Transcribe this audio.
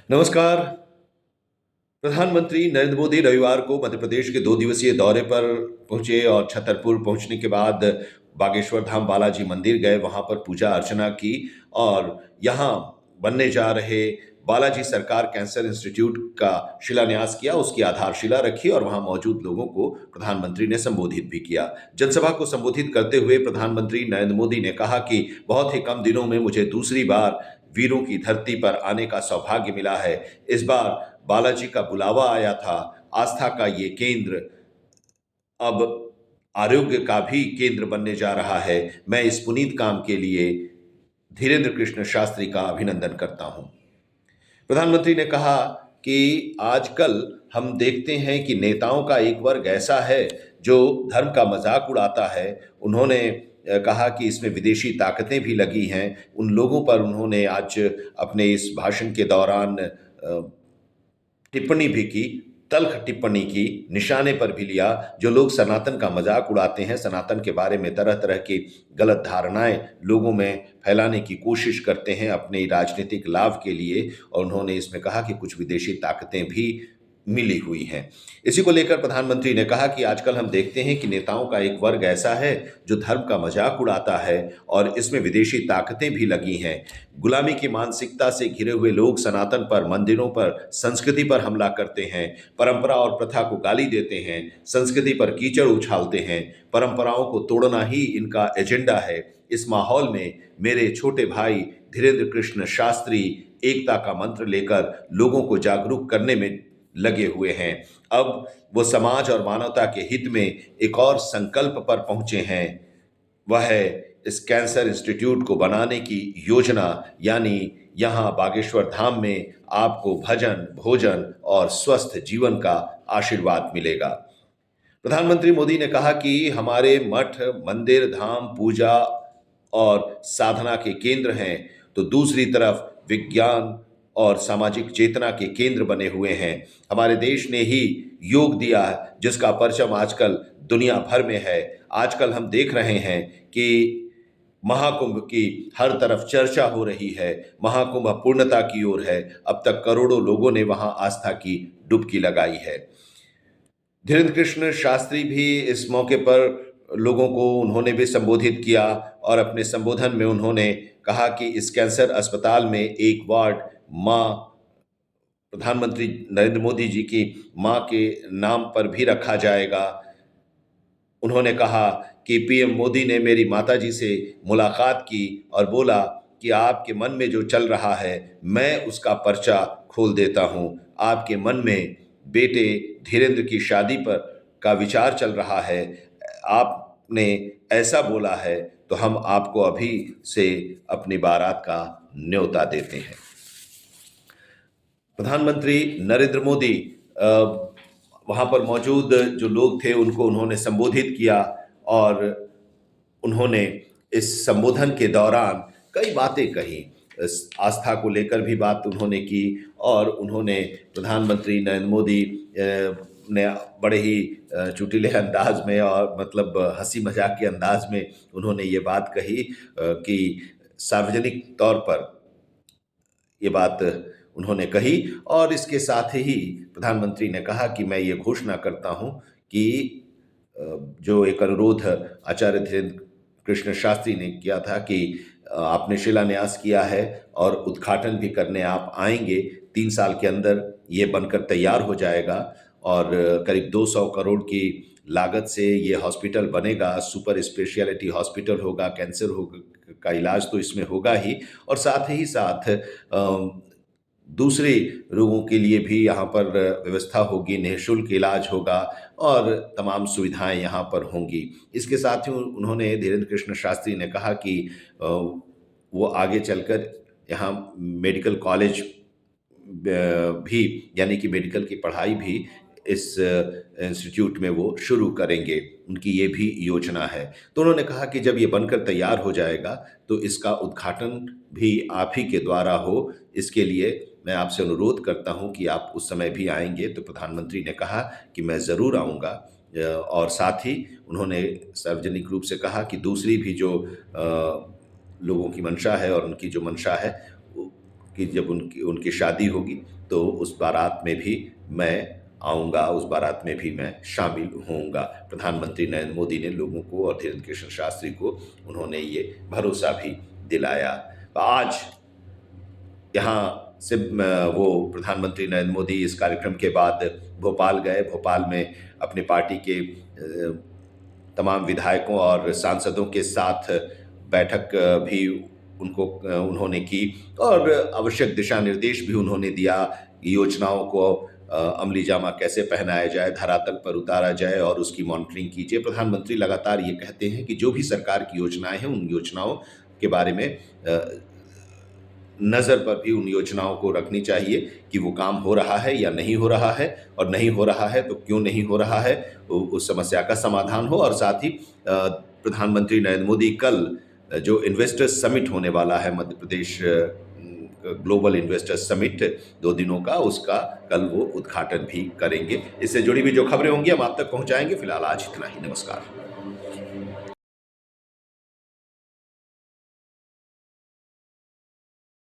नमस्कार। प्रधानमंत्री नरेंद्र मोदी रविवार को मध्य प्रदेश के 2 दिवसीय दौरे पर पहुंचे और छतरपुर पहुंचने के बाद बागेश्वर धाम बालाजी मंदिर गए, वहां पर पूजा अर्चना की और यहां बनने जा रहे बालाजी सरकार कैंसर इंस्टीट्यूट का शिलान्यास किया, उसकी आधारशिला रखी और वहां मौजूद लोगों को प्रधानमंत्री ने संबोधित भी किया। जनसभा को संबोधित करते हुए प्रधानमंत्री नरेंद्र मोदी ने कहा कि बहुत ही कम दिनों में मुझे दूसरी बार वीरों की धरती पर आने का सौभाग्य मिला है। इस बार बालाजी का बुलावा आया था। आस्था का ये केंद्र अब आरोग्य का भी केंद्र बनने जा रहा है। मैं इस पुनीत काम के लिए धीरेंद्र कृष्ण शास्त्री का अभिनंदन करता हूं। प्रधानमंत्री ने कहा कि आजकल हम देखते हैं कि नेताओं का एक वर्ग ऐसा है जो धर्म का मजाक उड़ाता है। उन्होंने कहा कि इसमें विदेशी ताकतें भी लगी हैं। उन लोगों पर उन्होंने आज अपने इस भाषण के दौरान टिप्पणी भी की, तल्ख टिप्पणी की, निशाने पर भी लिया। जो लोग सनातन का मजाक उड़ाते हैं, सनातन के बारे में तरह तरह की गलत धारणाएं लोगों में फैलाने की कोशिश करते हैं अपने राजनीतिक लाभ के लिए, और उन्होंने इसमें कहा कि कुछ विदेशी ताकतें भी मिली हुई हैं। इसी को लेकर प्रधानमंत्री ने कहा कि आजकल हम देखते हैं कि नेताओं का एक वर्ग ऐसा है जो धर्म का मजाक उड़ाता है और इसमें विदेशी ताकतें भी लगी हैं। गुलामी की मानसिकता से घिरे हुए लोग सनातन पर, मंदिरों पर, संस्कृति पर हमला करते हैं, परंपरा और प्रथा को गाली देते हैं, संस्कृति पर कीचड़ उछालते हैं। परंपराओं को तोड़ना ही इनका एजेंडा है। इस माहौल में मेरे छोटे भाई धीरेंद्र कृष्ण शास्त्री एकता का मंत्र लेकर लोगों को जागरूक करने में लगे हुए हैं। अब वो समाज और मानवता के हित में एक और संकल्प पर पहुंचे हैं। वह है इस कैंसर इंस्टीट्यूट को बनाने की योजना, यानी यहाँ बागेश्वर धाम में आपको भजन, भोजन और स्वस्थ जीवन का आशीर्वाद मिलेगा। प्रधानमंत्री मोदी ने कहा कि हमारे मठ, मंदिर, धाम, पूजा और साधना के केंद्र हैं, तो दूसरी तरफ विज्ञान और सामाजिक चेतना के केंद्र बने हुए हैं। हमारे देश ने ही योग दिया है, जिसका परचम आजकल दुनिया भर में है। आजकल हम देख रहे हैं कि महाकुंभ की हर तरफ चर्चा हो रही है। महाकुंभ पूर्णता की ओर है। अब तक करोड़ों लोगों ने वहां आस्था की डुबकी लगाई है। धीरेंद्र कृष्ण शास्त्री भी इस मौके पर लोगों को उन्होंने भी संबोधित किया और अपने संबोधन में उन्होंने कहा कि इस कैंसर अस्पताल में एक वार्ड मां प्रधानमंत्री नरेंद्र मोदी जी की मां के नाम पर भी रखा जाएगा। उन्होंने कहा कि पीएम मोदी ने मेरी माताजी से मुलाकात की और बोला कि आपके मन में जो चल रहा है मैं उसका पर्चा खोल देता हूं। आपके मन में बेटे धीरेंद्र की शादी पर का विचार चल रहा है, आपने ऐसा बोला है, तो हम आपको अभी से अपनी बारात का न्योता देते हैं। प्रधानमंत्री नरेंद्र मोदी वहाँ पर मौजूद जो लोग थे उनको उन्होंने संबोधित किया और उन्होंने इस संबोधन के दौरान कई बातें कही। इस आस्था को लेकर भी बात उन्होंने की और उन्होंने प्रधानमंत्री नरेंद्र मोदी ने बड़े ही चुटीले अंदाज में और मतलब हंसी मजाक के अंदाज में उन्होंने ये बात कही कि सार्वजनिक तौर पर ये बात उन्होंने कही और इसके साथ ही प्रधानमंत्री ने कहा कि मैं ये घोषणा करता हूं कि जो एक अनुरोध आचार्य धीरेंद्र कृष्ण शास्त्री ने किया था कि आपने शिलान्यास किया है और उद्घाटन भी करने आप आएंगे, 3 साल के अंदर ये बनकर तैयार हो जाएगा और करीब 200 करोड़ की लागत से ये हॉस्पिटल बनेगा। सुपर स्पेशलिटी हॉस्पिटल होगा, कैंसर का इलाज तो इसमें होगा ही और साथ ही साथ दूसरे रोगों के लिए भी यहाँ पर व्यवस्था होगी, निःशुल्क इलाज होगा और तमाम सुविधाएं यहाँ पर होंगी। इसके साथ ही उन्होंने धीरेंद्र कृष्ण शास्त्री ने कहा कि वो आगे चलकर यहाँ मेडिकल कॉलेज भी, यानी कि मेडिकल की पढ़ाई भी इस इंस्टीट्यूट में वो शुरू करेंगे, उनकी ये भी योजना है। तो उन्होंने कहा कि जब ये बनकर तैयार हो जाएगा तो इसका उद्घाटन भी आप ही के द्वारा हो, इसके लिए मैं आपसे अनुरोध करता हूं कि आप उस समय भी आएंगे। तो प्रधानमंत्री ने कहा कि मैं ज़रूर आऊँगा और साथ ही उन्होंने सार्वजनिक रूप से कहा कि दूसरी भी जो लोगों की मंशा है और उनकी जो मंशा है कि जब उनकी उनकी शादी होगी तो उस बारात में भी मैं आऊँगा, उस बारात में भी मैं शामिल होऊँगा। प्रधानमंत्री नरेंद्र मोदी ने लोगों को और धीरेन्द्र कृष्ण शास्त्री को उन्होंने ये भरोसा भी दिलाया। आज यहाँ से वो प्रधानमंत्री नरेंद्र मोदी इस कार्यक्रम के बाद भोपाल गए। भोपाल में अपनी पार्टी के तमाम विधायकों और सांसदों के साथ बैठक भी उन्होंने की और आवश्यक दिशा निर्देश भी उन्होंने दिया। योजनाओं को अमली जामा कैसे पहनाया जाए, धरातल पर उतारा जाए और उसकी मॉनिटरिंग कीजिए। प्रधानमंत्री लगातार ये कहते हैं कि जो भी सरकार की योजनाएं हैं उन योजनाओं के बारे में नज़र पर भी उन योजनाओं को रखनी चाहिए कि वो काम हो रहा है या नहीं हो रहा है, और नहीं हो रहा है तो क्यों नहीं हो रहा है, उस समस्या का समाधान हो। और साथ ही प्रधानमंत्री नरेंद्र मोदी कल जो इन्वेस्टर्स समिट होने वाला है, Madhya Pradesh global investors summit 2 दिनों का, उसका कल वो उद्घाटन भी करेंगे। इससे जुड़ी भी जो खबरें होंगी हम आप तक पहुंचाएंगे। फिलहाल आज इतना ही। नमस्कार।